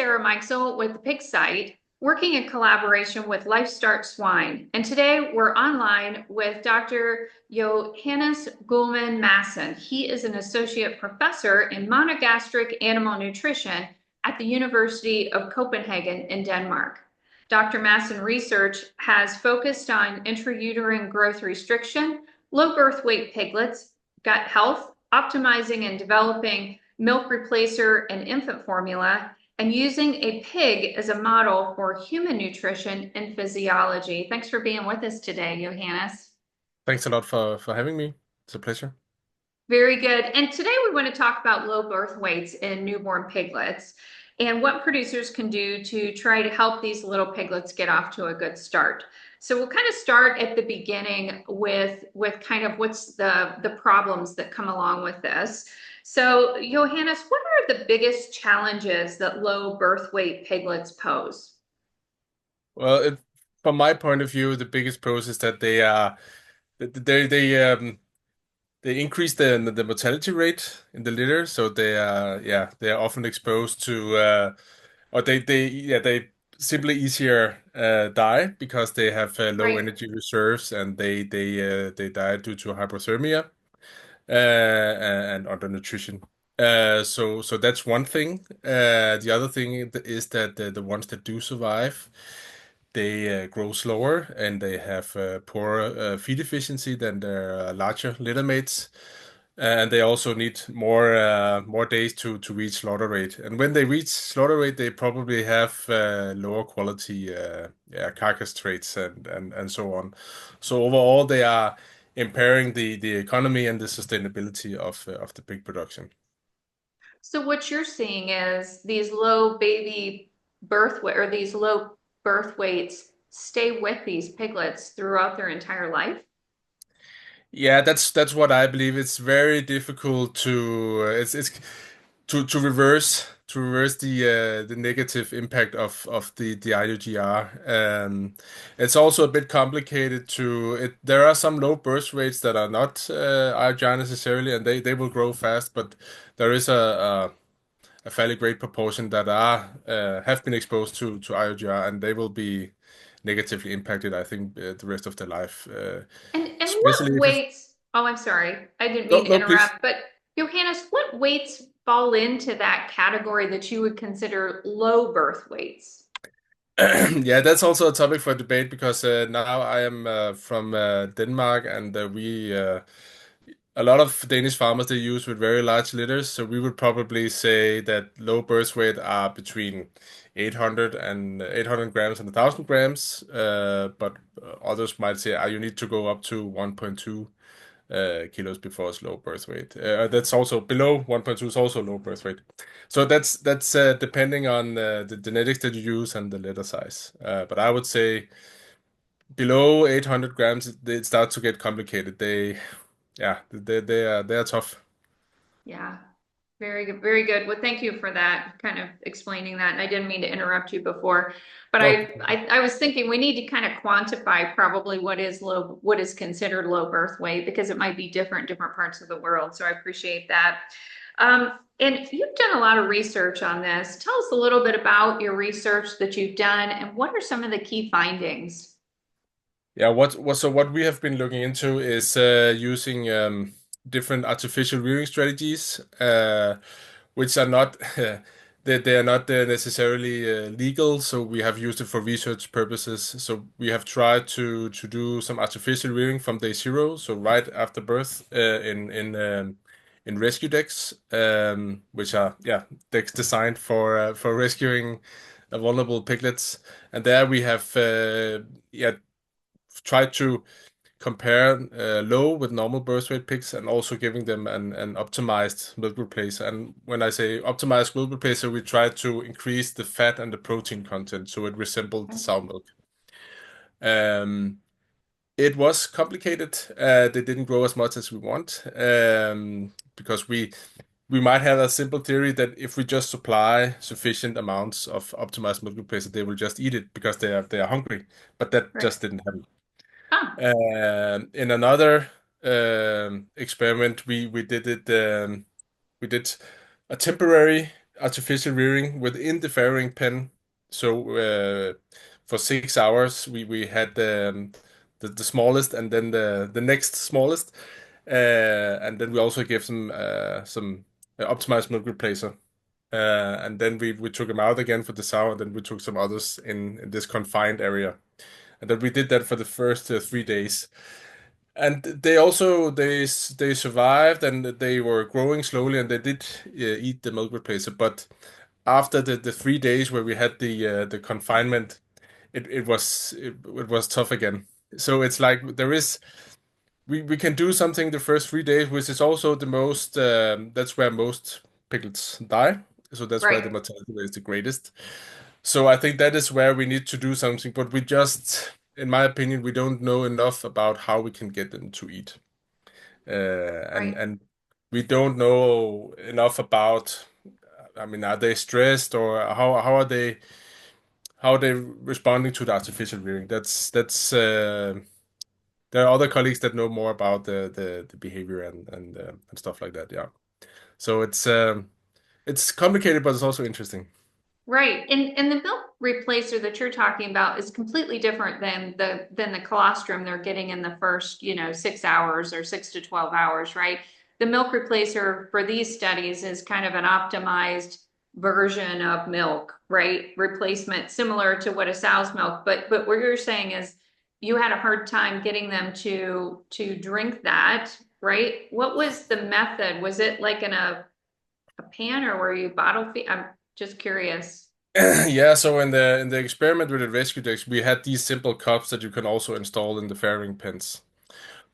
Sarah Meixel with the Pig Site, working in collaboration with LifeStart Swine. And today we're online with Dr. Johannes Gulman Masson. He is an associate professor in monogastric animal nutrition at the University of Copenhagen in Denmark. Dr. Masson research has focused on intrauterine growth restriction, low birth weight piglets, gut health, optimizing and developing milk replacer and infant formula, and using a pig as a model for human nutrition and physiology. Thanks for being with us today, Johannes. Thanks a lot for having me. It's a pleasure. Very good. And today we want to talk about low birth weights in newborn piglets and what producers can do to try to help these little piglets get off to a good start. So we'll kind of start at the beginning with kind of what's the problems that come along with this. So Johannes, what are the biggest challenges that low birth weight piglets pose? Well, from my point of view, the biggest pros is that they increase the mortality rate in the litter, so they are often exposed to or they simply easier die because they have low Right. energy reserves and they die due to hypothermia and undernutrition. So that's one thing. The other thing is that the ones that do survive, they grow slower and they have poorer feed efficiency than their larger litter mates. And they also need more days to reach slaughter rate. And when they reach slaughter rate, they probably have lower quality carcass traits and so on. So overall, they are impairing the economy and the sustainability of the pig production. So what you're seeing is these low baby birth weight or these low birth weights stay with these piglets throughout their entire life. Yeah, that's what I believe. It's very difficult to it's to reverse the negative impact of the IUGR. It's also a bit complicated to it. There are some low birth rates that are not IUGR necessarily, and they will grow fast, but there is a fairly great proportion that are have been exposed to IUGR, and they will be negatively impacted, I think, the rest of their life. And what Especially if it's weights, oh, I'm sorry, I didn't no, mean to no, please. interrupt, but Johannes, what weights fall into that category that you would consider low birth weights? Yeah, that's also a topic for debate because now I am from Denmark, and we a lot of Danish farmers they use with very large litters. So we would probably say that low birth weight are between 800 grams and 1,000 grams. But others might say, you need to go up to 1.2 kilos before it's low birth weight. That's also below 1.2 is also low birth weight. So that's depending on the genetics that you use and the litter size. But I would say below 800 grams, it starts to get complicated. They are tough. Yeah, very good, very good. Well, thank you for that, kind of explaining that. And I didn't mean to interrupt you before, but No, I was thinking we need to kind of quantify probably what is considered low birth weight because it might be different in different parts of the world. So I appreciate that. And you've done a lot of research on this. Tell us a little bit about your research that you've done and what are some of the key findings? yeah. What we have been looking into is using different artificial rearing strategies, which are not they are not necessarily legal. So we have used it for research purposes. So we have tried to do some artificial rearing from day zero, so right after birth, in rescue decks, which are decks designed for rescuing vulnerable piglets. And there we have tried to compare low with normal birth weight pigs and also giving them an optimized milk replacer. And when I say optimized milk replacer, we try to increase the fat and the protein content so it resembled the sow milk. Um, it was complicated. They didn't grow as much as we want because we might have a simple theory that if we just supply sufficient amounts of optimized milk replacer, they will just eat it because they are hungry. But that Right. just didn't happen. Ah, In another experiment, we did a temporary artificial rearing within the farrowing pen. So for 6 hours, we had the smallest, and then the next smallest, and then we also gave some optimized milk replacer. And then we took them out again for the sow, and then we took some others in this confined area. And then we did that for the first 3 days. And they survived, and they were growing slowly, and they did eat the milk replacer. But after the 3 days where we had the confinement, it was tough again. So it's like there is we can do something the first 3 days, which is also the most that's where most piglets die. So that's where the Right, mortality rate is the greatest. So I think that is where we need to do something, but we just, in my opinion, we don't know enough about how we can get them to eat. right. And we don't know enough about, I mean, are they stressed, or how are they responding to the artificial rearing? That's there are other colleagues that know more about the behavior and stuff like that. Yeah. So it's complicated, but it's also interesting. Right. And the milk replacer that you're talking about is completely different than the colostrum they're getting in the first, 6 hours or 6 to 12 hours, right? The milk replacer for these studies is kind of an optimized version of milk, right? Replacement similar to what a sow's milk, but what you're saying is you had a hard time getting them to drink that, right? What was the method? Was it like in a pan or were you bottle feed? I'm just curious. Yeah, so in the experiment with the rescue decks, we had these simple cups that you can also install in the fairing pens.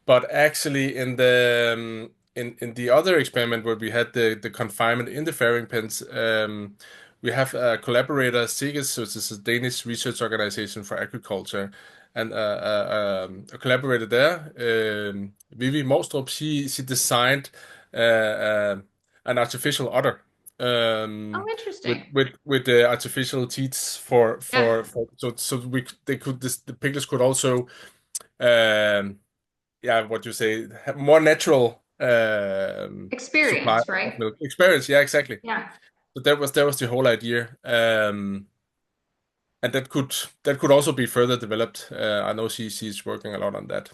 But actually, in the other experiment where we had the confinement in the fairing pens, we have a collaborator, SIGES, which is a Danish research organization for agriculture, and a collaborator there, Vivi Mostrup. She designed an artificial udder. Oh, interesting. With the artificial teats Yeah. so they could the piglets could also um yeah, what you say, have more natural supply Experience, of right? milk experience. Yeah, exactly. Yeah. So that was the whole idea, and that could also be further developed. I know she's working a lot on that.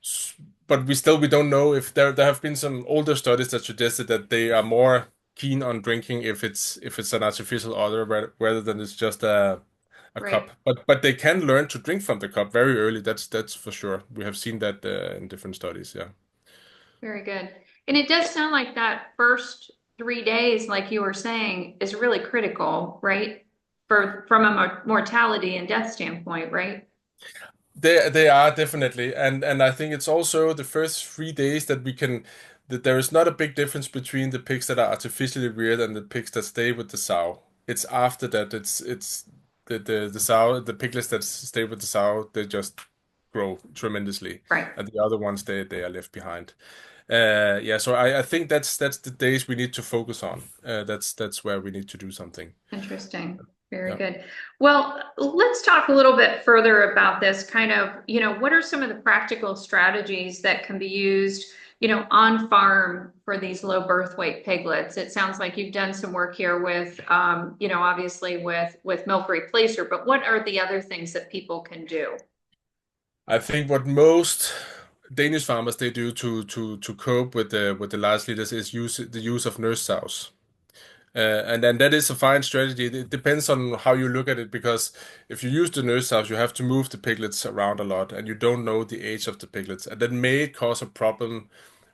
S- but we don't know if there have been some older studies that suggested that they are more keen on drinking if it's an artificial odor rather than it's just a cup. Right. But they can learn to drink from the cup very early. That's for sure. We have seen that in different studies. Yeah. Very good. And it does sound like that first 3 days, like you were saying, is really critical, right? From a mortality and death standpoint, right? They are definitely, and I think it's also the first 3 days that there is not a big difference between the pigs that are artificially reared and the pigs that stay with the sow. It's after that it's the sow, the piglets that stay with the sow, they just grow tremendously, Right. and the other ones they are left behind. Yeah, so I think that's the days we need to focus on. That's where we need to do something. Interesting. Very Yeah. good. Well, let's talk a little bit further about this kind of, what are some of the practical strategies that can be used, on farm for these low birth weight piglets? It sounds like you've done some work here with, obviously with milk replacer, but what are the other things that people can do? I think what most Danish farmers they do to cope with the large litters is use the use of nurse sows. And then that is a fine strategy. It depends on how you look at it, because if you use the nurse sows, you have to move the piglets around a lot, and you don't know the age of the piglets, and that may cause a problem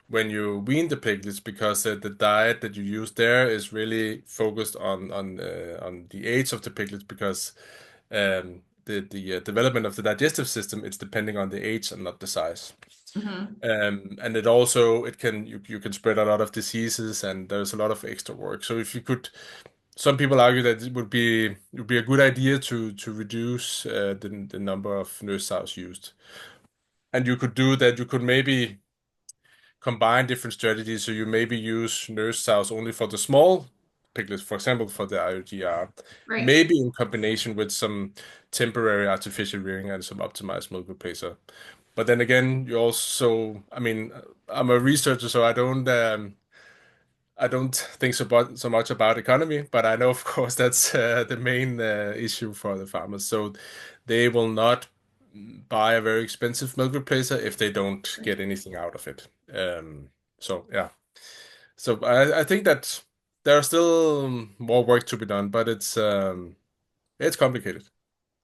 when you wean the piglets, because the diet that you use there is really focused on the age of the piglets, because the development of the digestive system, it's depending on the age and not the size. Hmm. And you can spread a lot of diseases, and there's a lot of extra work. So if you could, some people argue that it would be a good idea to reduce the number of nurse sows used. And you could do that. You could maybe combine different strategies. So you maybe use nurse sows only for the small piglets, for example, for the IUGR, Right. maybe in combination with some temporary artificial rearing and some optimized milk replacer. But then again, you also, I mean, I'm a researcher, so I don't think so much about economy, but I know, of course, that's the main issue for the farmers. So they will not buy a very expensive milk replacer if they don't get anything out of it. So yeah, so I think that there's still more work to be done, but it's complicated.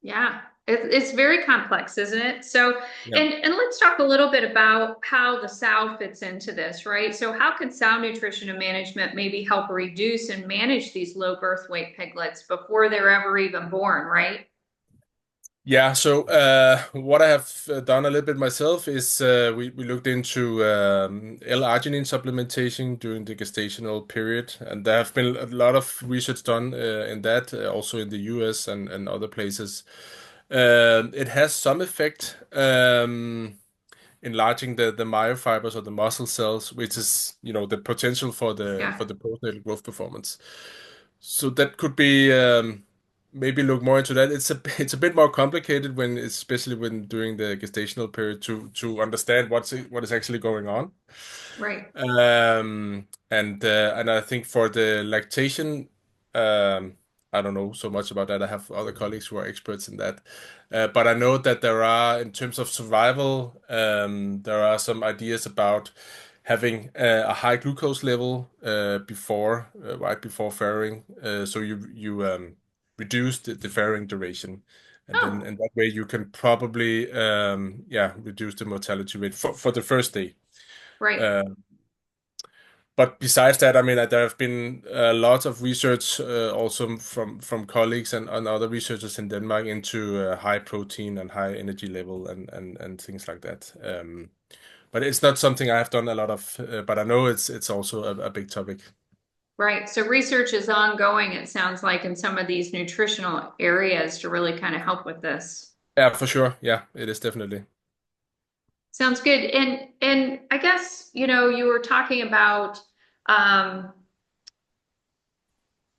Yeah, it's very complex, isn't it? So, Yeah. and let's talk a little bit about how the sow fits into this, right? So, how can sow nutrition and management maybe help reduce and manage these low birth weight piglets before they're ever even born, right? Yeah, so what I have done a little bit myself is we looked into L-arginine supplementation during the gestational period, and there have been a lot of research done in that, also in the US and other places. It has some effect, enlarging the myofibers or the muscle cells, which is, the potential for the Yeah, postnatal growth performance. So that could be maybe look more into that. It's a bit more complicated especially when during the gestational period to understand what is actually going on. right, And I think for the lactation, I don't know so much about that. I have other colleagues who are experts in that. But I know that there are, in terms of survival, there are some ideas about having a high glucose level right before farrowing, so you reduce the farrowing duration, and then oh, and that way you can probably yeah, reduce the mortality rate for the first day. right. Uh, but besides that, I mean, there have been lots of research also from colleagues and other researchers in Denmark into high protein and high energy level and things like that. But it's not something I have done a lot of, but I know it's also a big topic. Right. So research is ongoing, it sounds like, in some of these nutritional areas to really kind of help with this. Yeah, for sure. Yeah, it is definitely. Sounds good. And I guess, you were talking about um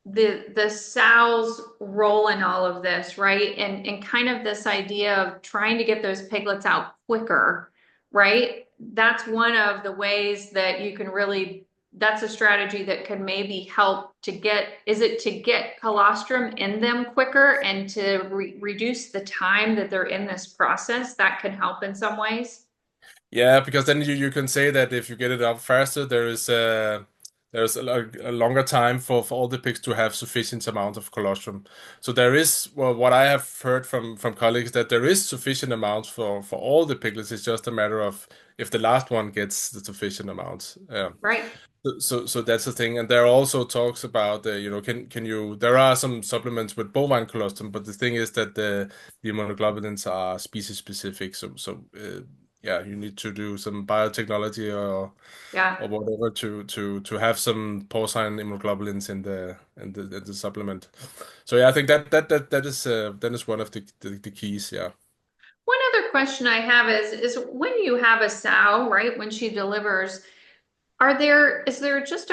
the sow's role in all of this, right? And kind of this idea of trying to get those piglets out quicker, right? That's one of the ways that you can really, that's a strategy that can maybe help to get, is it to get colostrum in them quicker and to reduce the time that they're in this process? That can help in some ways. Yeah, because then you can say that if you get it up faster, there's a longer time for all the pigs to have sufficient amount of colostrum. So there is, well, what I have heard from colleagues, that there is sufficient amount for all the piglets. It's just a matter of if the last one gets the sufficient amount. Right, So that's the thing, and there are also talks about can you, there are some supplements with bovine colostrum, but the thing is that the immunoglobulins are species specific. So yeah, you need to do some biotechnology yeah. or whatever to have some porcine immunoglobulins in the supplement. So yeah, I think that is one of the keys. Yeah. One other question I have is when you have a sow, right, when she delivers, is there just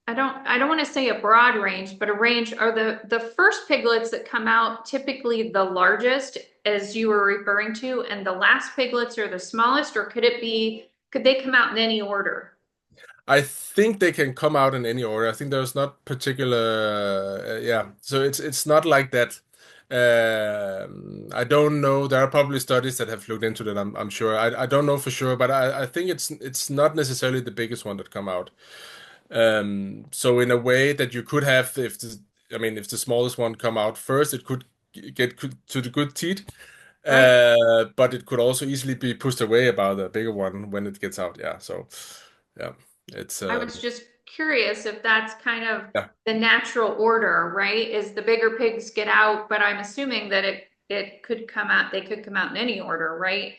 I don't want to say a broad range, but a range, are the first piglets that come out typically the largest, as you were referring to, and the last piglets are the smallest, or could they come out in any order? I think they can come out in any order. I think there's not particular, yeah. So it's not like that. I don't know. There are probably studies that have looked into that. I'm sure. I don't know for sure, but I think it's not necessarily the biggest one that come out. So in a way that you could have, I mean, if the smallest one come out first, it could get to the good teeth. Right. But it could also easily be pushed away by the bigger one when it gets out. Yeah. So yeah, it's I was just curious if that's kind of yeah. the natural order, right? Is the bigger pigs get out, but I'm assuming that it could come out, they could come out in any order, right?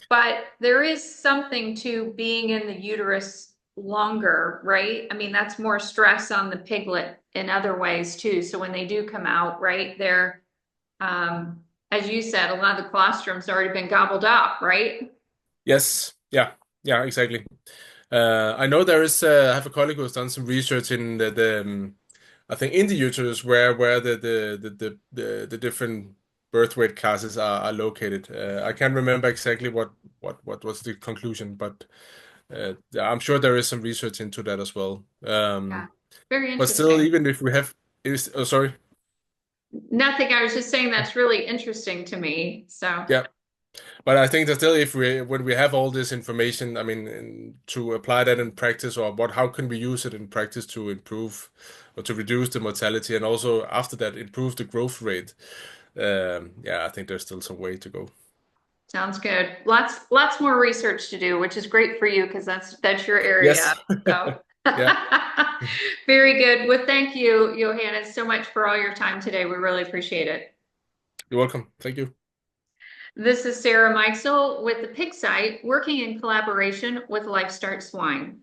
But there is something to being in the uterus longer, right? I mean, that's more stress on the piglet in other ways too. So when they do come out, right, as you said, a lot of the colostrum's already been gobbled up, right? Yes. Yeah. Yeah. Exactly. I know there is. I have a colleague who has done some research in I think in the uterus where the different birth weight classes are located. I can't remember exactly what was the conclusion, but I'm sure there is some research into that as well. Yeah, very But still, interesting. even if we have, is oh sorry, Nothing, I was just saying that's really interesting to me. So yeah. But I think that still, if we when we have all this information, I mean, to apply that in practice, or how can we use it in practice to improve or to reduce the mortality, and also after that improve the growth rate. Yeah, I think there's still some way to go. sounds good. Lots more research to do, which is great for you because that's your area. Yes. So Yeah, very good. Well, thank you, Johannes, so much for all your time today. We really appreciate it. you're welcome. Thank you. This is Sarah Meisel with the Pig site, working in collaboration with LifeStart Swine.